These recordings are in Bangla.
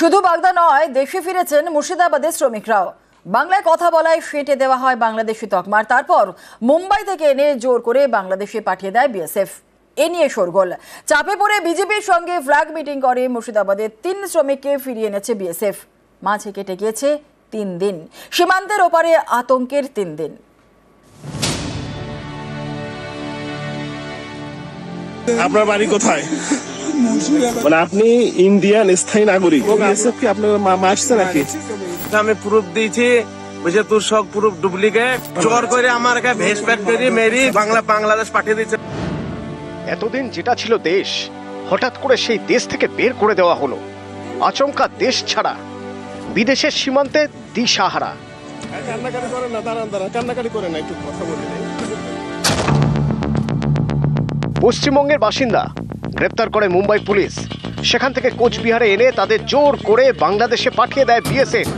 শুধু বাগদা নয়, দেশে ফিরেছেন মুর্শিদাবাদের শ্রমিকরাও। বাংলায় কথা বলায় ফেটে দেওয়া হয় বাংলাদেশি তকমার, তারপর মুম্বাই থেকে এনে জোর করে বাংলাদেশে পাঠিয়ে দেয় বিএসএফ। এ নিয়ে শোরগোল। চাপে পড়ে বিজেপির সঙ্গে ফ্ল্যাগ মিটিং করে মুর্শিদাবাদের 3 শ্রমিককে ফিরিয়ে এনেছে বিএসএফ। মাঝে কেটে গিয়েছে 3 দিন, সীমান্তের ওপারে আতঙ্কের 3 দিন। আপনার বাড়ি কোথায়? মানে আপনি ইন্ডিয়ান স্থায়ী নাগরিক, বিএসএফ কি আপনার মা আসছে নাকি? আমি প্রুফ দিয়েছি, বুঝে তোর সব প্রুফ ডুপ্লিকেট, জোর করে আমার ভেস ফ্যাক্টরি মেরি বাংলাদেশ পাঠিয়ে দিচ্ছে। এতদিন যেটা ছিল দেশ, হঠাৎ করে সেই দেশ থেকে বের করে দেওয়া হলো। আচমকা দেশ ছাড়া, বিদেশের সীমান্তে দিশাহারা। কান্নাকাটি করেন না, দাঁড়ান কান্নাকাটি করেন না, একটু কথা বলি। পশ্চিমবঙ্গের বাসিন্দা গ্রেপ্তার করে মুম্বাই পুলিশ। সেখান থেকে কোচবিহারে এনে তাদের জোর করে বাংলাদেশে পাঠিয়ে দেয় বিএসএফ।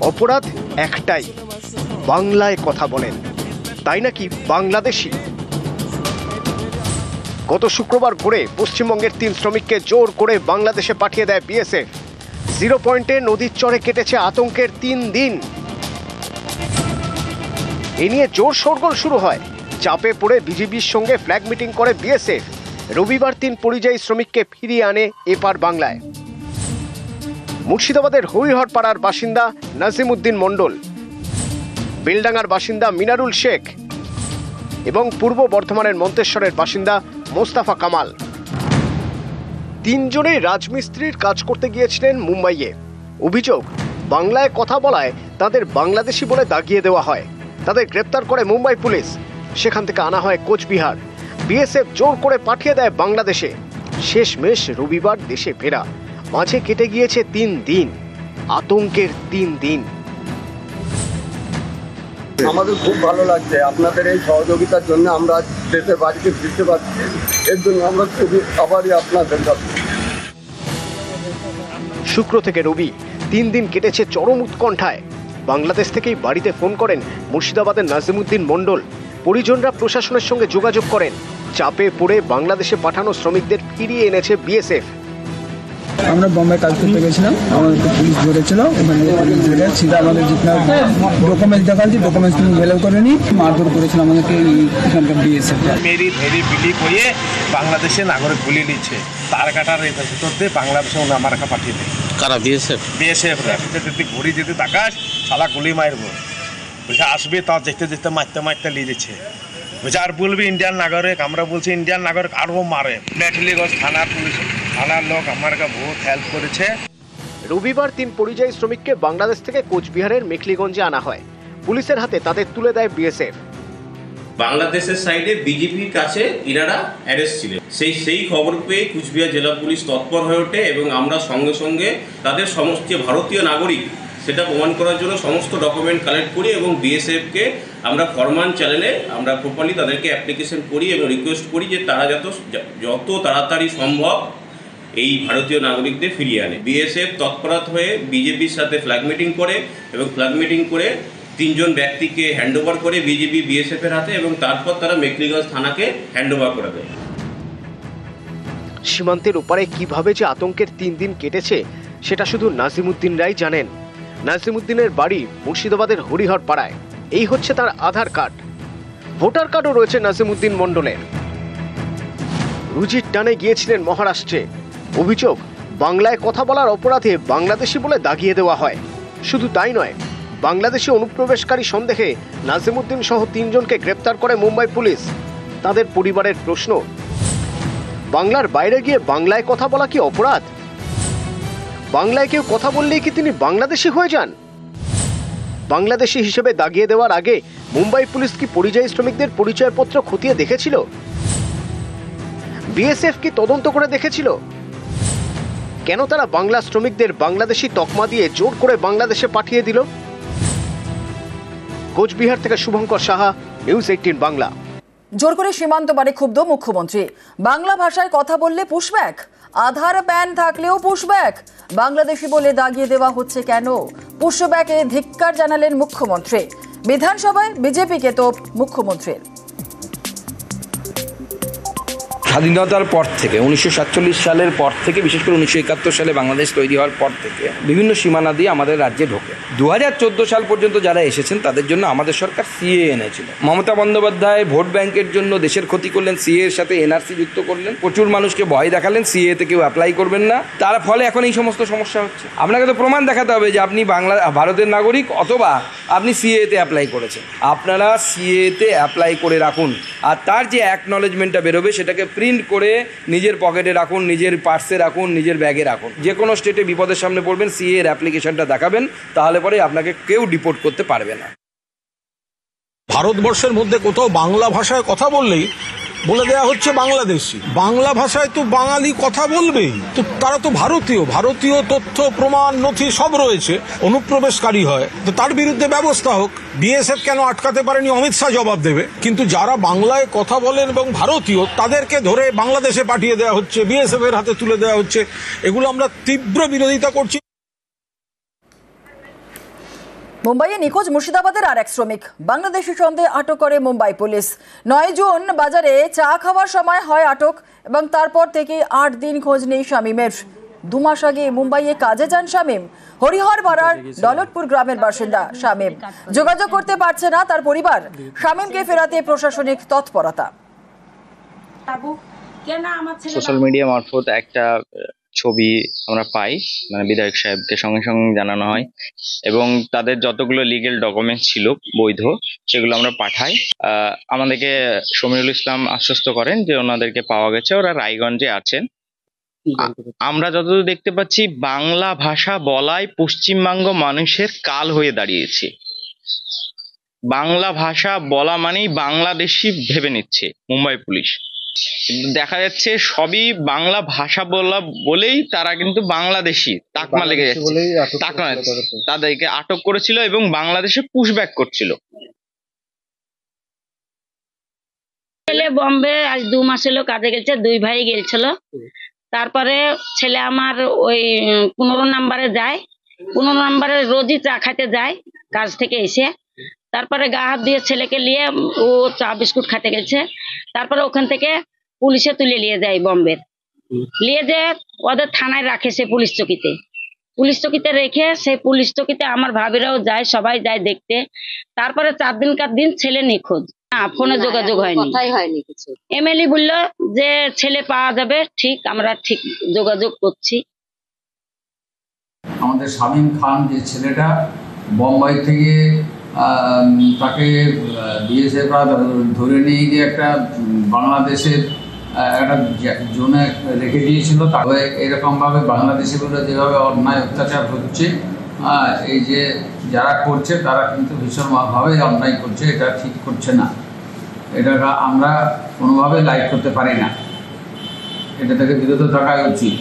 অপরাধ একটাই, বাংলায় কথা বলেন, তাই নাকি বাংলাদেশি। গত শুক্রবার ভোরে পশ্চিমবঙ্গের 3 শ্রমিককে জোর করে বাংলাদেশে পাঠিয়ে দেয় বিএসএফ। 0 পয়েন্টে নদীর চরে কেটেছে আতঙ্কের 3 দিন। এ নিয়ে জোর শোরগোল শুরু হয়। চাপে পড়ে বিজেপির সঙ্গে ফ্ল্যাগ মিটিং করে বিএসএফ। রবিবার 3 পরিযায়ী শ্রমিককে ফিরিয়ে আনে এপার বাংলায়। মুর্শিদাবাদের হরিহরপাড়ার বাসিন্দা নাজিমউদ্দিন মণ্ডল, বেলডাঙ্গার বাসিন্দা মিনারুল শেখ এবং পূর্ব বর্ধমানের মন্তেশ্বরের বাসিন্দা মোস্তাফা কামাল। 3 জনেই রাজমিস্ত্রির কাজ করতে গিয়েছিলেন মুম্বাইয়ে। অভিযোগ, বাংলায় কথা বলায় তাদের বাংলাদেশি বলে দাগিয়ে দেওয়া হয়। তাদের গ্রেপ্তার করে মুম্বাই পুলিশ। সেখান থেকে আনা হয় কোচবিহার। বিএসএফ জোর করে পাঠিয়ে দেয় বাংলাদেশে। শেষমেশ রবিবার দেশে ফেরা। মাঝে কেটে গিয়েছে 3 দিন, আতঙ্কের 3 দিন। আমাদের খুব ভালো লাগছে আপনাদের এই সহযোগিতার জন্য। আমরা দেশের বাড়িতে ফিরতে পারছি, এর জন্য আমরা খুবই আবারই আপনাদের কাছে। শুক্র থেকে রবি 3 দিন কেটেছে চরম উৎকণ্ঠায়। বাংলাদেশ থেকেই বাড়িতে ফোন করেন মুর্শিদাবাদের নাজিমউদ্দিন মণ্ডল। পরিজনরা প্রশাসনের সঙ্গে যোগাযোগ করেন। চাপে পড়ে বাংলাদেশে পাঠানো শ্রমিকদের ফিরিয়ে এনেছে বিএসএফ। আমরা বোম্বে কাজ করতে গেছিলাম, আমাদেরকে পুলিশ ধরেছিল। ওখানে পুলিশ ধরে সিধা আমাদের যেটা ডকুমেন্টস দেখাচ্ছি, ডকুমেন্টস তুমি ভ্যালু করে নি, মারধর করেছিল আমাদেরকে এখানকার বিএসএফ। মেরি ভেরি বিলিভ হয়ে বাংলাদেশে নাগরিক বলিয়ে নিচ্ছে। তার কাটার ভিতর দিয়ে বাংলাদেশে আমার পাঠিয়ে দেয়। কারা? বিএসএফ। বিএসএফ যদি ঘুরি যদি তাকাস সালা গুলি মারবো, বুঝে আসবে তা দেখতে দেখতে মারতে মারতে নিয়ে যাচ্ছে। বুঝে আর বলবি ইন্ডিয়ান নাগরিক, আমরা বলছি ইন্ডিয়ান নাগরিক, আরও মারে। মেটলিগঞ্জ থানার পুলিশ, থানার লোক আমাকে বহুত হেল্প করেছে। রবিবার 3 পরিযায়ী শ্রমিককে বাংলাদেশ থেকে কোচবিহারের মেখলিগঞ্জে আনা হয়। পুলিশের হাতে তাদের তুলে দেয় বিএসএফ। বাংলাদেশের সাইডে বিজেপির কাছে ইনারা অ্যারেস্ট ছিলেন। সেই খবর পেয়ে কুচবিহার জেলা পুলিশ তৎপর হয়ে ওঠে এবং আমরা সঙ্গে সঙ্গে তাদের সমস্ত ভারতীয় নাগরিক সেটা প্রমাণ করার জন্য সমস্ত ডকুমেন্ট কালেক্ট করি এবং বিএসএফকে আমরা ফরমান চ্যানেলে আমরা প্রপারলি তাদেরকে অ্যাপ্লিকেশন করি এবং রিকোয়েস্ট করি যে তারা যত তাড়াতাড়ি সম্ভব এই ভারতীয় নাগরিকদের ফিরিয়ে আনে। বিএসএফ তৎপরতা হয়ে বিজেপির সাথে ফ্ল্যাগ মিটিং করে এবং ফ্ল্যাগ মিটিং করে 3 জন ব্যক্তিকে হ্যান্ডওভার করে বিজেপি বিএসএফের হাতে এবং তারপর তারা মেখলিগঞ্জ থানাকে হ্যান্ডওভার করে দেয়। সীমান্তের ওপারে কিভাবে যে আতঙ্কের 3 দিন কেটেছে সেটা শুধু নাজিমউদ্দিনরাই জানেন। নাজিমউদ্দিনের বাড়ি মুর্শিদাবাদের হরিহরপাড়ায়। এই হচ্ছে তার আধার কার্ড। ভোটার কার্ডও রয়েছে নাজিমউদ্দিন মণ্ডলের। রুজির টানে গিয়েছিলেন মহারাষ্ট্রে। অভিযোগ, বাংলায় কথা বলার অপরাধে বাংলাদেশি বলে দাগিয়ে দেওয়া হয়। শুধু তাই নয়, বাংলাদেশি অনুপ্রবেশকারী সন্দেহে নাজিমউদ্দিন সহ 3 জনকে গ্রেপ্তার করে মুম্বাই পুলিশ। তাদের পরিবারের প্রশ্ন, বাংলার বাইরে গিয়ে বাংলায় কথা বলা কি অপরাধ? বাংলায় কেউ কথা বললেই কি তিনি বাংলাদেশি হয়ে যান? বাংলাদেশি হিসেবে দাগিয়ে দেওয়ার আগে মুম্বাই পুলিশ কি পরিযায়ী শ্রমিকদের পরিচয়পত্র খতিয়ে দেখেছিল? বিএসএফ কি তদন্ত করে দেখেছিল? কেন তারা বাংলা শ্রমিকদের বাংলাদেশি তকমা দিয়ে জোর করে বাংলাদেশে পাঠিয়ে দিল? কোচবিহার থেকে শুভঙ্কর সাহা, নিউজ 18 বাংলা। জোর করে সীমান্ত পারে ক্ষুব্ধ মুখ্যমন্ত্রী। বাংলা ভাষায় কথা বললে পুশব্যাক, আধার প্যান থাকলেও পুশব্যাক। বাংলাদেশি বলে দাগিয়ে দেওয়া হচ্ছে কেন? পুশব্যাকে ধিক্কার জানালেন মুখ্যমন্ত্রী। বিধানসভায় বিজেপিকে তোপ মুখ্যমন্ত্রীর। স্বাধীনতার পর থেকে 1947 সালের পর থেকে, বিশেষ করে 1971 সালে বাংলাদেশ তৈরি হওয়ার পর থেকে বিভিন্ন সীমানা দিয়ে আমাদের রাজ্যে ঢোকে। 2014 সাল পর্যন্ত যারা এসেছেন তাদের জন্য আমাদের সরকার সিএ এনেছিল। মমতা বন্দ্যোপাধ্যায় ভোট ব্যাংকের জন্য দেশের ক্ষতি করলেন, সিএ এর সাথে এনআরসি যুক্ত করলেন, প্রচুর মানুষকে ভয় দেখালেন সিএতে কেউ অ্যাপ্লাই করবেন না, তার ফলে এখন এই সমস্ত সমস্যা হচ্ছে। আপনাকে তো প্রমাণ দেখাতে হবে যে আপনি ভারতের নাগরিক অথবা আপনি সিএতে অ্যাপ্লাই করেছেন। আপনারা সিএতে অ্যাপ্লাই করে রাখুন, আর তার যে অ্যাকনলেজমেন্টটা বেরোবে সেটাকে প্রিন্ট করে নিজের পকেটে রাখুন, নিজের পার্সে রাখুন, নিজের ব্যাগে রাখুন। যে কোনো স্টেটে বিপদের সামনে পড়বেন, সিএ এর অ্যাপ্লিকেশনটা দেখাবেন, তাহলে পরে আপনাকে কেউ ডিপোর্ট করতে পারবে না। ভারতবর্ষের মধ্যে কোথাও বাংলা ভাষায় কথা বললেই বলে দেওয়া হচ্ছে বাংলাদেশি। বাংলা ভাষায় তো বাঙালি কথা বলবেই, তো তারা তো ভারতীয় তথ্য প্রমাণ নথি সব রয়েছে, অনুপ্রবেশকারী হয়, তো তার বিরুদ্ধে ব্যবস্থা হোক। বিএসএফ কেন আটকাতে পারেনি অমিত শাহ জবাব দেবে। কিন্তু যারা বাংলায় কথা বলেন এবং ভারতীয় তাদেরকে ধরে বাংলাদেশে পাঠিয়ে দেওয়া হচ্ছে, বিএসএফ এর হাতে তুলে দেওয়া হচ্ছে, এগুলো আমরা তীব্র বিরোধিতা করছি। মুম্বাইয়ে নিখোঁজ মুর্শিদাবাদের আর এক শ্রমিক বাংলাদেশি সন্দেহে আটক করে মুম্বাই পুলিশ। 9 জুন বাজারে চা খাওয়ার সময় হয় আটক এবং তারপর থেকে 8 দিন খোঁজ নেই শামীমের। 2 মাস আগে মুম্বাইয়ে কাজে যান শামীম। হরিহরপাড়ার দৌলতপুর গ্রামের বাসিন্দা শামীম। যোগাযোগ করতে পারছে না তার পরিবার। শামীমকে ফেরাতে প্রশাসনিক তৎপরতা। সোশ্যাল মিডিয়া মারফত একটা ছবি আমরা পাই, মানে বিধায়ক সাহেবকে সঙ্গে সঙ্গে জানানো হয় এবং তাদের যতগুলো লিগেল ডকুমেন্টস ছিল বৈধ সেগুলো আমরা পাঠাই। আমাদেরকে সমীরুল ইসলাম আশ্বস্ত করেন যে ওনাদেরকে পাওয়া গেছে, ওরা রায়গঞ্জে আছেন। আমরা যতদূর দেখতে পাচ্ছি বাংলা ভাষা বলাই পশ্চিমবঙ্গ মানুষের কাল হয়ে দাঁড়িয়েছে। বাংলা ভাষা বলা মানেই বাংলাদেশি ভেবে নিচ্ছে মুম্বাই পুলিশ। কিন্তু দেখা যাচ্ছে সবই বাংলা ভাষা বলা বলেই তারা কিন্তু বাংলাদেশি তাকমা লেগে যাচ্ছে, তাকমা তাদেরকে আটক করেছিল এবং বাংলাদেশে পুশব্যাক করছিল। ছেলে বম্বে আজ 2 মাস হলো কাজে গেছে, 2 ভাই গেছিল। তারপরে ছেলে আমার ওই 15 নম্বরে যায়, 15 নম্বরে রোজই চা খাইতে যায় কাজ থেকে এসে। তারপরে গা হাত দিয়ে ছেলেকে নিয়ে ও চা বিস্কুট খেতে গেছে। তারপরে ওখান থেকে পুলিশে তুলে নিয়ে যায় বম্বের, নিয়ে যে ওদের থানায় রাখে, সে পুলিশ চকিতে রেখে সেই পুলিশ চকিতে আমার ভাবিরাও যায়, সবাই যায় দেখতে। তারপরে 4 দিনকার দিন ছেলে নিখোঁজ, ফোনে যোগাযোগ হয়নি। এমএলএ বললো যে ছেলে পাওয়া যাবে, ঠিক আমরা ঠিক যোগাযোগ করছি। আমাদের শামীম খান যে ছেলেটা বোম্বাই থেকে তাকে বিএসএফ ধরে নিয়ে গিয়ে একটা বাংলাদেশের একটা জোনে রেখে দিয়েছিল। তবে এরকমভাবে বাংলাদেশিগুলো যেভাবে অন্যায় অত্যাচার হচ্ছে, এই যে যারা করছে তারা কিন্তু ভীষণভাবে অন্যায় করছে, এটা ঠিক করছে না। এটা আমরা কোনোভাবে লাইক করতে পারি না, এটা থেকে বিরত থাকা উচিত।